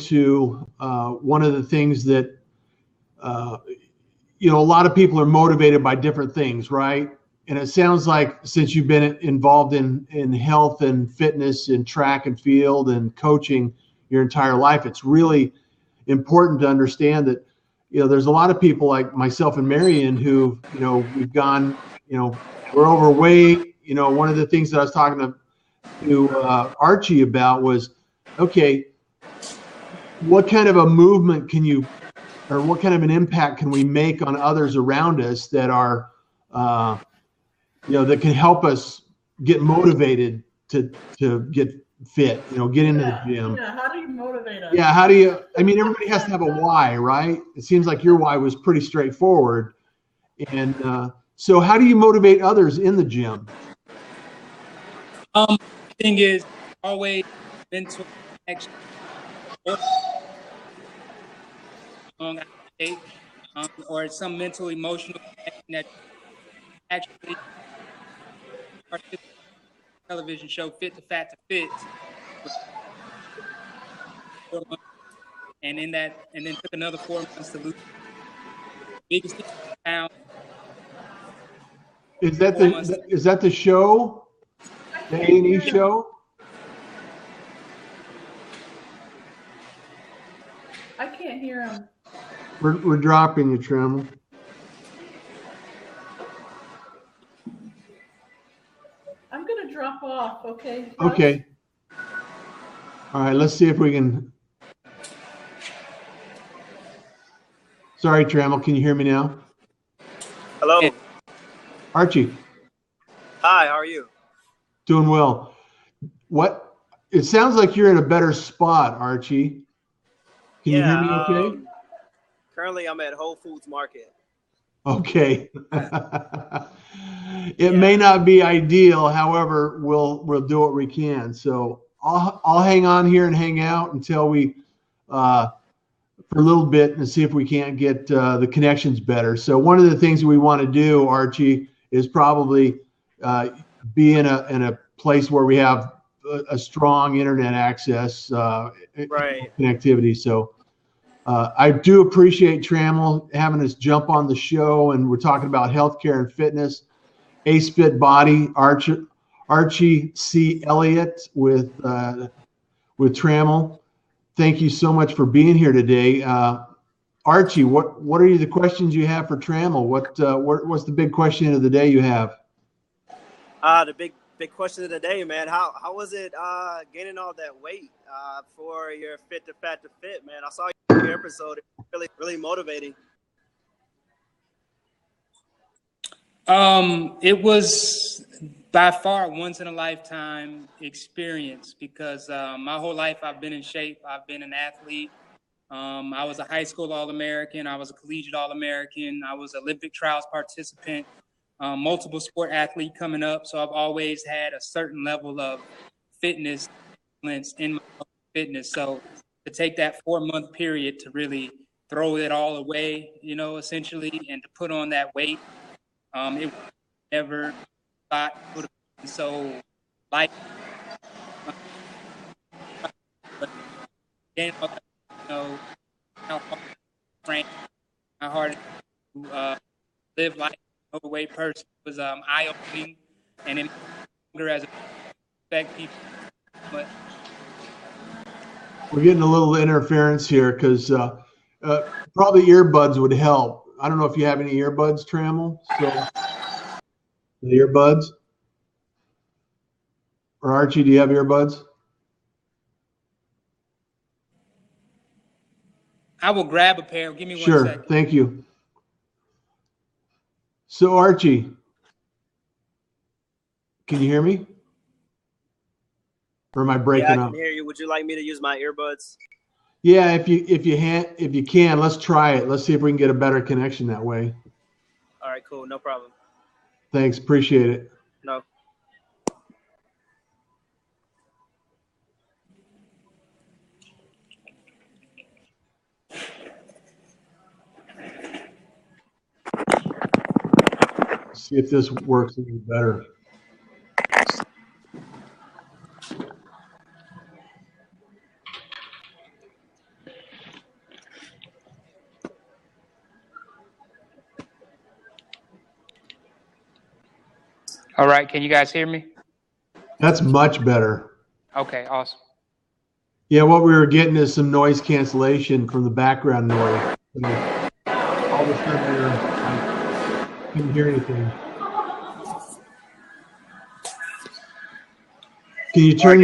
to one of the things that a lot of people are motivated by different things, right? And it sounds like since you've been involved in health and fitness and track and field and coaching your entire life, it's really important to understand that, there's a lot of people like myself and Marion who, we've gone, we're overweight. One of the things that I was talking to Archie about was, okay, what kind of a movement can you, or what kind of an impact can we make on others around us that are, that can help us get motivated to get fit, get into the gym. Yeah, how do you motivate us? Yeah, how do you, everybody has to have a why, right? It seems like your why was pretty straightforward. And so how do you motivate others in the gym? The thing is always mental action. Or some mental, emotional connection that actually television show Fit to Fat to Fit. And then took another 4 months to lose biggest pound. Is that the show? The A&E show? I can't hear him. We're dropping you, Tremel. I'm gonna drop off, okay? Okay. All right, let's see if we can. Sorry, Tremel, can you hear me now? Hello. Archie. Hi, how are you? Doing well. It sounds like you're in a better spot, Archie. Can you hear me okay? Currently, I'm at Whole Foods Market. Okay. It may not be ideal, however, we'll do what we can. So I'll hang on here and hang out until we for a little bit and see if we can't get the connections better. So one of the things we want to do, Archie, is probably be in a place where we have a strong internet access, right, connectivity. So I do appreciate Tremel having us jump on the show, and we're talking about healthcare and fitness. Ace Fit Body, Archie C. Elliott with Tremel. Thank you so much for being here today. Archie, what are the questions you have for Tremel? What's the big question of the day you have? The big question of the day, man. How was it gaining all that weight for your Fit to Fat to Fit, man? I saw your episode. It's really, really motivating. It was by far once in a lifetime experience because my whole life I've been in shape. I've been an athlete. I was a high school All-American. I was a collegiate All-American. I was an Olympic trials participant, multiple sport athlete coming up. So I've always had a certain level of fitness in my fitness. So to take that 4-month period to really throw it all away, essentially, and to put on that weight, it never thought would have been so light. But again, how hard to live like an overweight person was eye-opening, and it longer as affect people. But we're getting a little interference here because probably earbuds would help. I don't know if you have any earbuds, Tremel. So the earbuds, or Archie, do you have earbuds? I will grab a pair. Give me 1 Sure. second. Thank you. So Archie, can you hear me? Or am I breaking up? Yeah, I can hear you. Would you like me to use my earbuds? Yeah, if you can, let's try it. Let's see if we can get a better connection that way. All right, cool. No problem. Thanks. Appreciate it. No. See if this works any better. All right. Can you guys hear me? That's much better. Okay, awesome. Yeah, what we were getting is some noise cancellation from the background noise. All of a sudden, I couldn't hear anything. Can you turn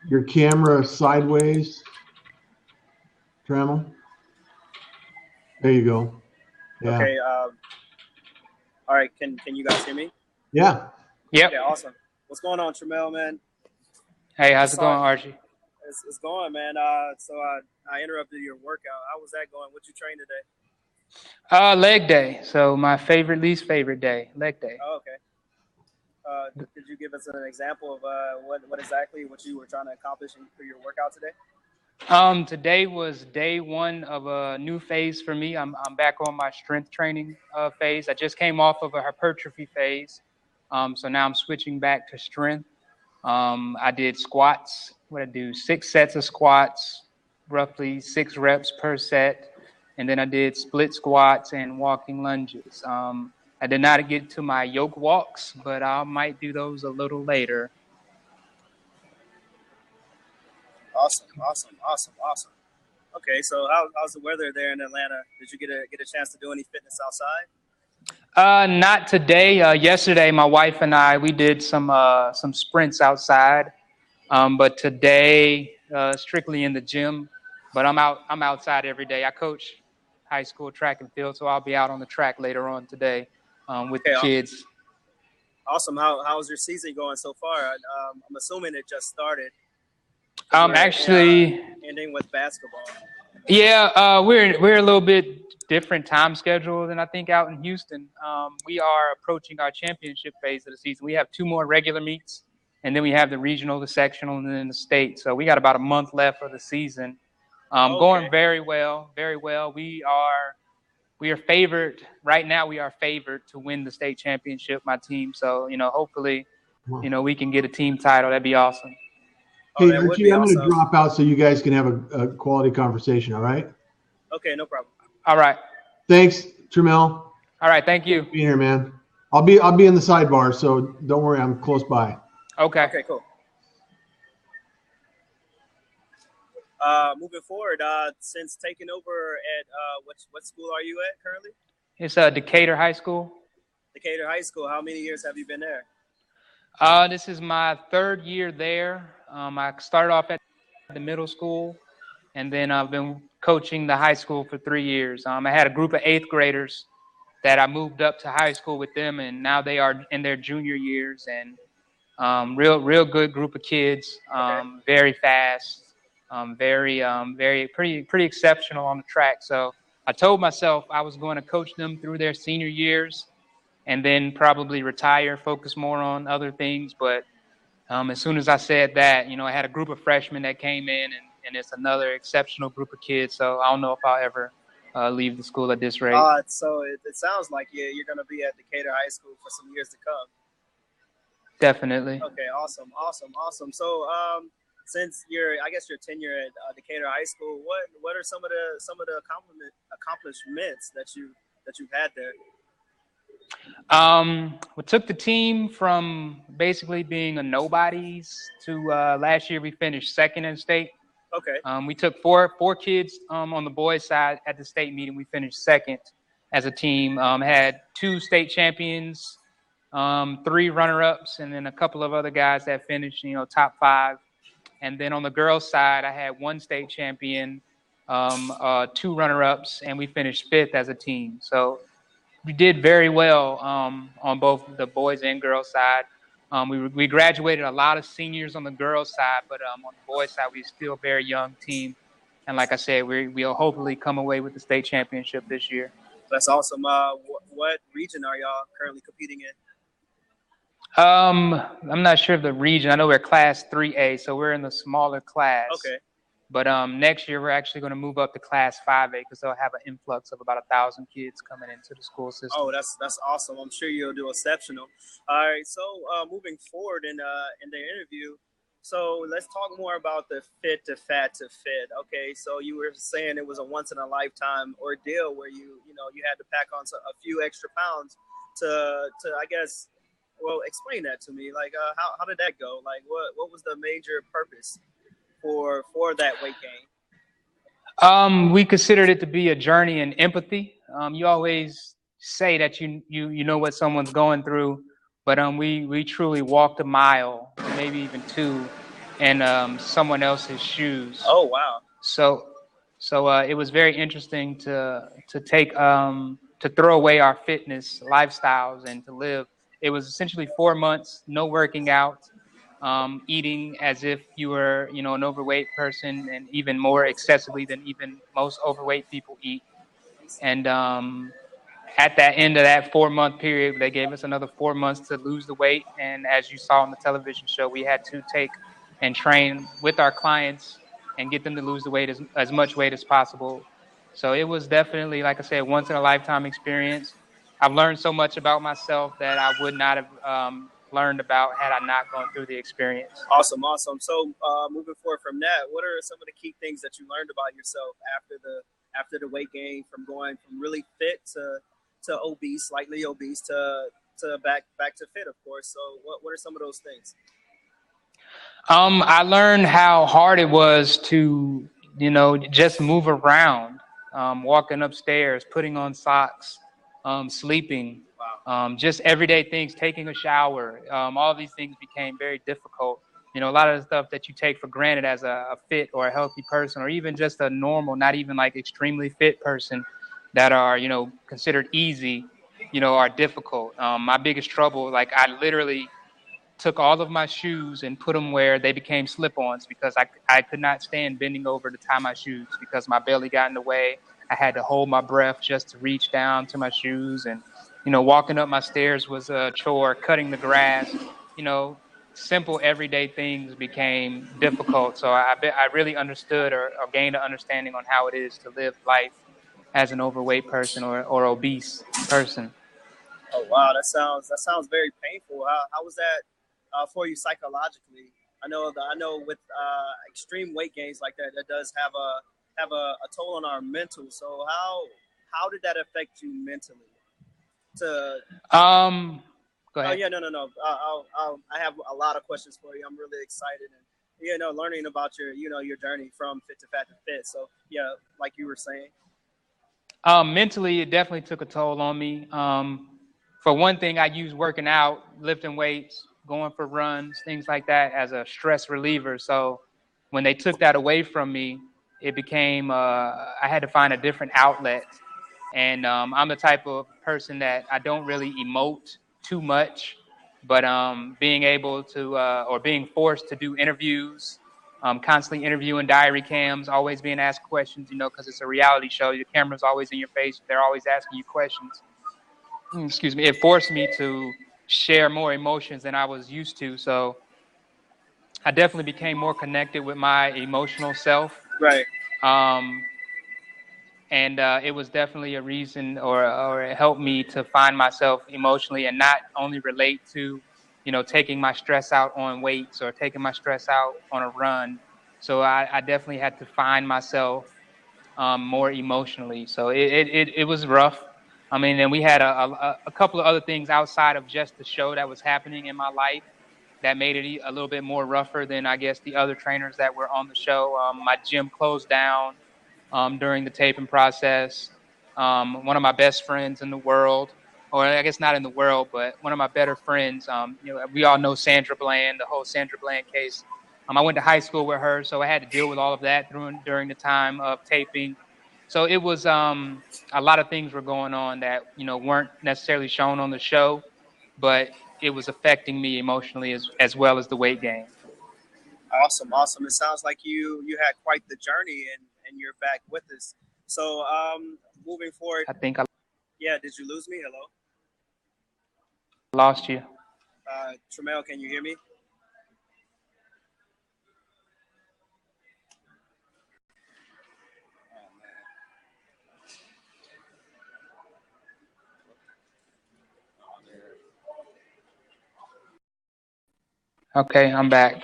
your camera sideways, Trammell? There you go. Yeah. Okay. All right. Can you guys hear me? Yeah. Yep. Okay. Awesome. What's going on, Trammell, man? Hey, how's it going, Archie? It's going, man. So I interrupted your workout. How was that going? What you trained today? Leg day. So my least favorite day, leg day. Oh, okay. Could you give us an example of what exactly what you were trying to accomplish through your workout today? Today was day one of a new phase for me. I'm back on my strength training phase. I just came off of a hypertrophy phase. So now I'm switching back to strength. I did squats. What I do, 6 sets of squats, roughly 6 reps per set. And then I did split squats and walking lunges. I did not get to my yoke walks, but I might do those a little later. Awesome. Okay, so how's the weather there in Atlanta? Did you get a chance to do any fitness outside? Not today. Yesterday, my wife and we did some sprints outside. But today, strictly in the gym. But I'm outside every day. I coach high school track and field, so I'll be out on the track later on today with the kids. Awesome. How's your season going so far? I'm assuming it just started. Actually, ending with basketball. Yeah, we're a little bit different time schedule than I think out in Houston. We are approaching our championship phase of the season. We have 2 more regular meets, and then we have the regional, the sectional, and then the state. So we got about a month left of the season. Going very well, very well. We are favored right now. We are favored to win the state championship, my team. So hopefully, we can get a team title. That'd be awesome. Hey, Archie, I'm going to drop out so you guys can have a quality conversation. All right. Okay, no problem. All right. Thanks, Trammell. All right, thank you. Being here, man. I'll be in the sidebar, so don't worry, I'm close by. Okay. Okay, cool. Moving forward, since taking over at what school are you at currently? It's Decatur High School. Decatur High School. How many years have you been there? This is my 3rd year there. I started off at the middle school, and then I've been coaching the high school for 3 years. I had a group of 8th graders that I moved up to high school with them, and now they are in their junior years. And real good group of kids. Very fast. Pretty exceptional on the track. So I told myself I was going to coach them through their senior years, and then probably retire, focus more on other things. But as soon as I said that, I had a group of freshmen that came in, and it's another exceptional group of kids. So I don't know if I'll ever leave the school at this rate. So it sounds like you're going to be at Decatur High School for some years to come. Definitely. Okay, awesome. So since your tenure at Decatur High School, what are some of the accomplishments that you've had there? We took the team from basically being a nobodies to last year we finished 2nd in state. Okay. We took four kids on the boys' side at the state meeting. We finished 2nd as a team. Had 2 state champions, 3 runner-ups, and then a couple of other guys that finished, top 5. And then on the girls' side, I had 1 state champion, 2 runner-ups, and we finished 5th as a team. So we did very well on both the boys and girls' side. We graduated a lot of seniors on the girls' side, but on the boys' side, we're still a very young team. And like I said, we'll hopefully come away with the state championship this year. That's awesome. What region are y'all currently competing in? I'm not sure of the region. I know we're Class 3A, so we're in the smaller class. Okay. But next year we're actually going to move up to Class 5A because they'll have an influx of about 1,000 kids coming into the school system. Oh, that's awesome. I'm sure you'll do exceptional. All right. So moving forward in the interview, so let's talk more about the fit to fat to fit. Okay. So you were saying it was a once in a lifetime ordeal where you had to pack on a few extra pounds to I guess well, explain that to me. Like, how did that go? Like, what was the major purpose for that weight gain? We considered it to be a journey in empathy. You always say that you know what someone's going through, but we truly walked a mile, maybe even two, in someone else's shoes. Oh wow! So it was very interesting to take to throw away our fitness lifestyles and to live. It was essentially 4 months, no working out, eating as if you were, you know, an overweight person, and even more excessively than even most overweight people eat. And at that end of that 4 month period, they gave us another 4 months to lose the weight. And as you saw on the television show, we had to take and train with our clients and get them to lose the weight as much weight as possible. So it was definitely, like I said, once in a lifetime experience. I've learned so much about myself that I would not have learned about had I not gone through the experience. Awesome, awesome. So moving forward from that, what are some of the key things that you learned about yourself after the weight gain, from going from really fit to obese, slightly obese, to back to fit, of course. So what are some of those things? I learned how hard it was to, you know, just move around, walking upstairs, putting on socks, sleeping, just everyday things, taking a shower. All these things became very difficult. You know, a lot of the stuff that you take for granted as a fit or a healthy person, or even just a normal, not even like extremely fit person, that are, you know, considered easy, you know, are difficult. My biggest trouble, like I literally took all of my shoes and put them where they became slip-ons, because I could not stand bending over to tie my shoes because my belly got in the way. I had to hold my breath just to reach down to my shoes. And, you know, walking up my stairs was a chore, cutting the grass, you know, simple everyday things became difficult. So I really understood or gained an understanding on how it is to live life as an overweight person or obese person. Oh wow, that sounds very painful. How was that for you psychologically? I know with extreme weight gains like that, that does have a toll on our mental. So how did that affect you mentally? To Go ahead. Oh yeah, no. I have a lot of questions for you. I'm really excited, and learning about your journey from fit to fat to fit. So yeah, like you were saying. Mentally, it definitely took a toll on me. For one thing, I use working out, lifting weights, going for runs, things like that as a stress reliever. So when they took that away from me, it became, I had to find a different outlet. And I'm the type of person that I don't really emote too much, but being able to, or being forced to do interviews, constantly interviewing diary cams, always being asked questions, you know, because it's a reality show. Your camera's always in your face. They're always asking you questions. Excuse me. It forced me to share more emotions than I was used to. So I definitely became more connected with my emotional self. Right. And it was definitely a reason, or it helped me to find myself emotionally and not only relate to, you know, taking my stress out on weights or taking my stress out on a run. So I definitely had to find myself more emotionally. So it was rough. I mean, and we had a couple of other things outside of just the show that was happening in my life that made it a little bit more rougher than, I guess, the other trainers that were on the show. My gym closed down during the taping process. One of my best friends in the world, or I guess not in the world, but one of my better friends, you know, we all know Sandra Bland, the whole Sandra Bland case. I went to high school with her, so I had to deal with all of that during the time of taping. So it was a lot of things were going on that, you know, weren't necessarily shown on the show, but it was affecting me emotionally as well as the weight gain. Awesome, awesome. It sounds like you had quite the journey, and you're back with us. So moving forward. I think Yeah, did you lose me? Hello? lost you. Tremel, can you hear me? Okay, I'm back.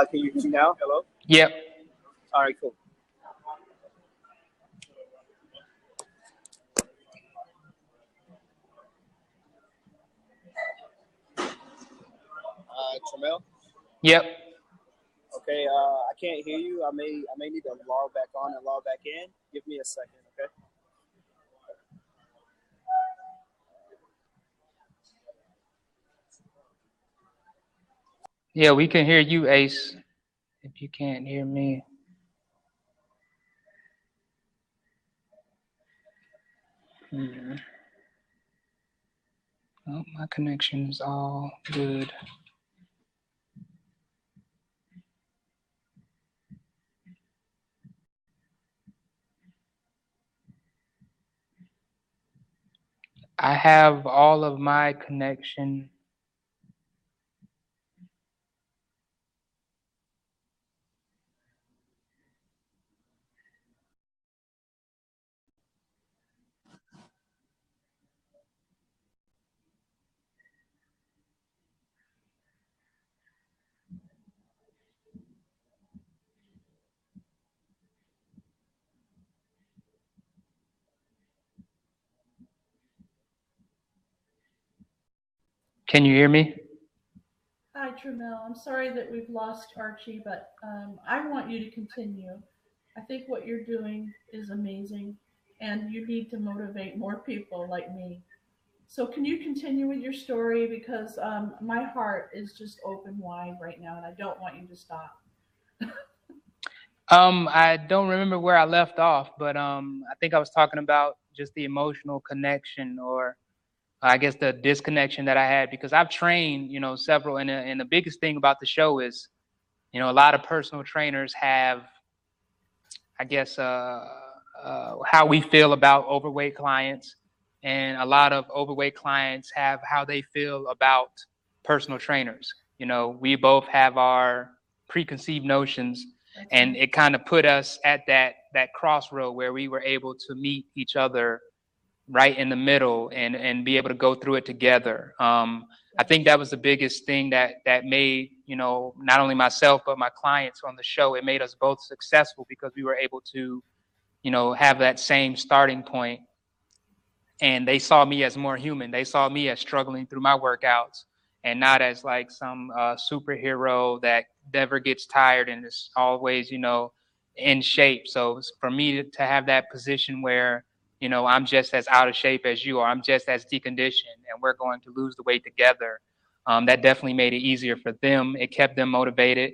Can you hear me now? Hello? Yep. All right, cool. Tramel? Yep. Okay, I can't hear you. I may need to log back on and log back in. Give me a second, okay? Yeah, we can hear you, Ace. If you can't hear me. Oh, my connection is all good. I have all of my connection. Can you hear me? Hi, Tramel. I'm sorry that we've lost Archie, but I want you to continue. I think what you're doing is amazing, and you need to motivate more people like me. So, can you continue with your story? Because my heart is just open wide right now, and I don't want you to stop. I don't remember where I left off, but I think I was talking about just the emotional connection, or I guess the disconnection that I had, because I've trained, several, and the biggest thing about the show is, a lot of personal trainers have, I guess, how we feel about overweight clients, and a lot of overweight clients have how they feel about personal trainers. We both have our preconceived notions, and it kind of put us at that crossroad where we were able to meet each other right in the middle and be able to go through it together. I think that was the biggest thing that made, not only myself, but my clients on the show, it made us both successful because we were able to, have that same starting point. And they saw me as more human. They saw me as struggling through my workouts and not as like some superhero that never gets tired and is always, in shape. So for me to have that position where, I'm just as out of shape as you are, I'm just as deconditioned, and we're going to lose the weight together. That definitely made it easier for them. It kept them motivated.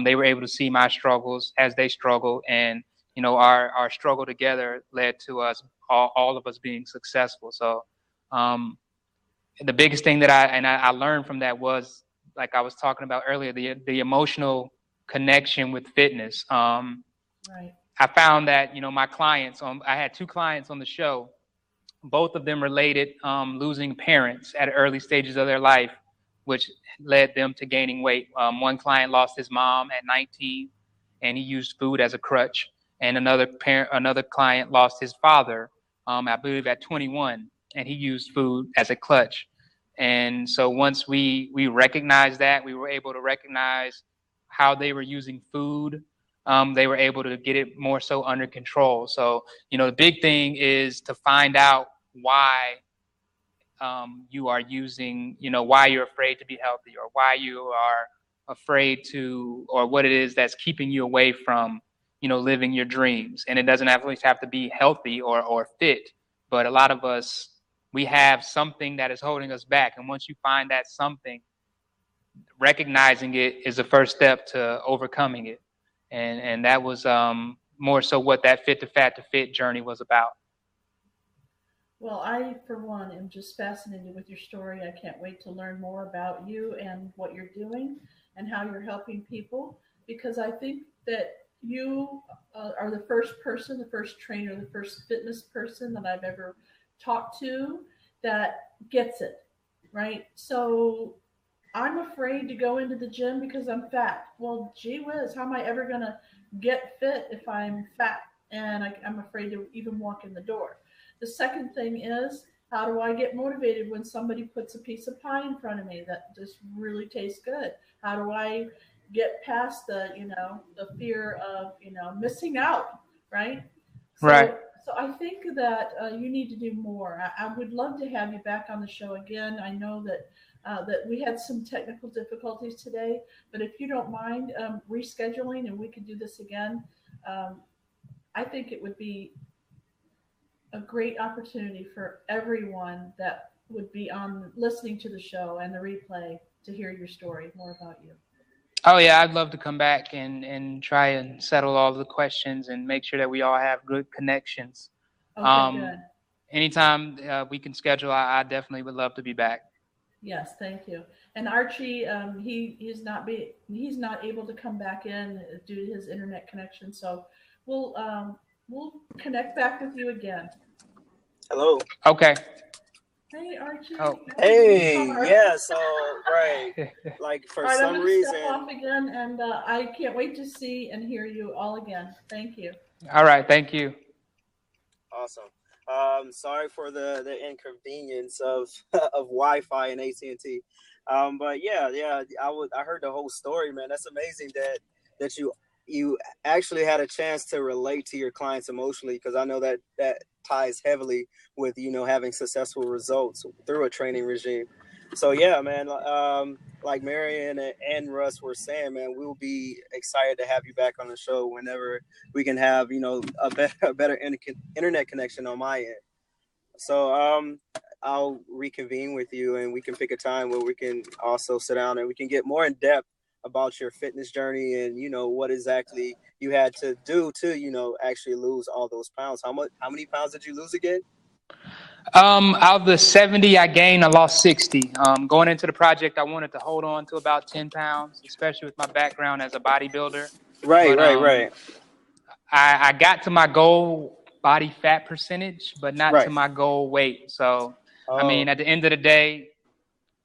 They were able to see my struggles as they struggled, and our struggle together led to us all of us being successful. So the biggest thing that I learned from that was, like I was talking about earlier, the emotional connection with fitness. Right. I found that, my clients, I had 2 clients on the show, both of them related losing parents at early stages of their life, which led them to gaining weight. One client lost his mom at 19, and he used food as a crutch. And another client lost his father, I believe at 21, and he used food as a clutch. And so once we recognized that, we were able to recognize how they were using food. They were able to get it more so under control. So, the big thing is to find out why you are using, why you're afraid to be healthy, or why you are afraid to, or what it is that's keeping you away from, living your dreams. And it doesn't always have to be healthy or fit, but a lot of us, we have something that is holding us back. And once you find that something, recognizing it is the first step to overcoming it. And that was more so what that Fit to Fat to Fit journey was about. Well, I, for one, am just fascinated with your story. I can't wait to learn more about you and what you're doing and how you're helping people, because I think that you are the first person, the first trainer, the first fitness person that I've ever talked to that gets it, right? So I'm afraid to go into the gym because I'm fat. Well, gee whiz, how am I ever going to get fit if I'm fat? And I'm afraid to even walk in the door. The second thing is, how do I get motivated when somebody puts a piece of pie in front of me that just really tastes good? How do I get past the fear of, missing out, right? Right. So I think that you need to do more. I would love to have you back on the show again. I know that that we had some technical difficulties today, but if you don't mind rescheduling and we could do this again, I think it would be a great opportunity for everyone that would be on listening to the show and the replay to hear your story, more about you. Oh yeah, I'd love to come back and try and settle all the questions and make sure that we all have good connections. Okay, good. Anytime we can schedule, I definitely would love to be back. Yes, thank you. And Archie, he's not able to come back in due to his internet connection. So we'll connect back with you again. Hello. Okay. Hey Archie. Oh. Hey, yeah. So right, like for All right, some I'm reason. step off again, and I can't wait to see and hear you all again. Thank you. All right. Thank you. Awesome. Sorry for the inconvenience of of Wi-Fi and AT&T. But yeah, I heard the whole story, man. That's amazing that you actually had a chance to relate to your clients emotionally, because I know that ties heavily with having successful results through a training regime. So yeah, man. Like Marion and Russ were saying, man, we'll be excited to have you back on the show whenever we can have a better internet connection on my end. So I'll reconvene with you, and we can pick a time where we can also sit down and we can get more in depth about your fitness journey and what exactly you had to do to actually lose all those pounds. How many pounds did you lose again? Out of the 70 I gained, I lost 60. Going into the project, I wanted to hold on to about 10 pounds, especially with my background as a bodybuilder. Right. I got to my goal body fat percentage, but not to Right. my goal weight. So, I mean, at the end of the day,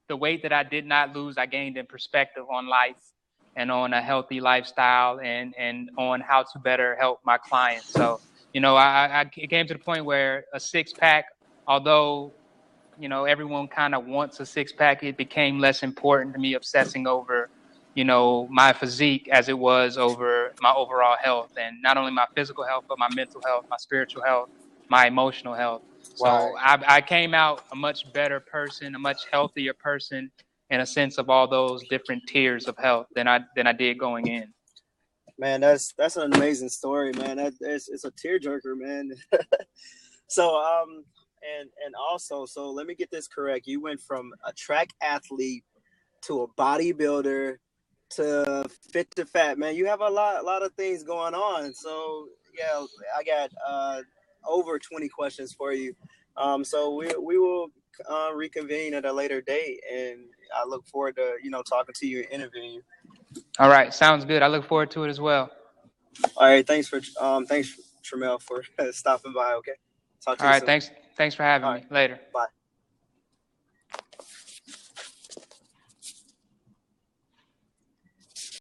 the weight that I did not lose, I gained in perspective on life and on a healthy lifestyle and on how to better help my clients. So, it came to the point where a six-pack, although, everyone kind of wants a six-pack, it became less important to me obsessing over, my physique as it was over my overall health, and not only my physical health, but my mental health, my spiritual health, my emotional health. So I came out a much better person, a much healthier person in a sense of all those different tiers of health than I did going in. Man, that's an amazing story, man. It's a tearjerker, man. So and also, so let me get this correct. You went from a track athlete to a bodybuilder to fit to fat, man. You have a lot of things going on. So yeah, I got over 20 questions for you. So we will reconvene at a later date, and I look forward to talking to you and interviewing you. All right, sounds good. I look forward to it as well. All right, thanks Tramel for stopping by. Okay, talk to you soon. All right, thanks for having me. Later. Bye.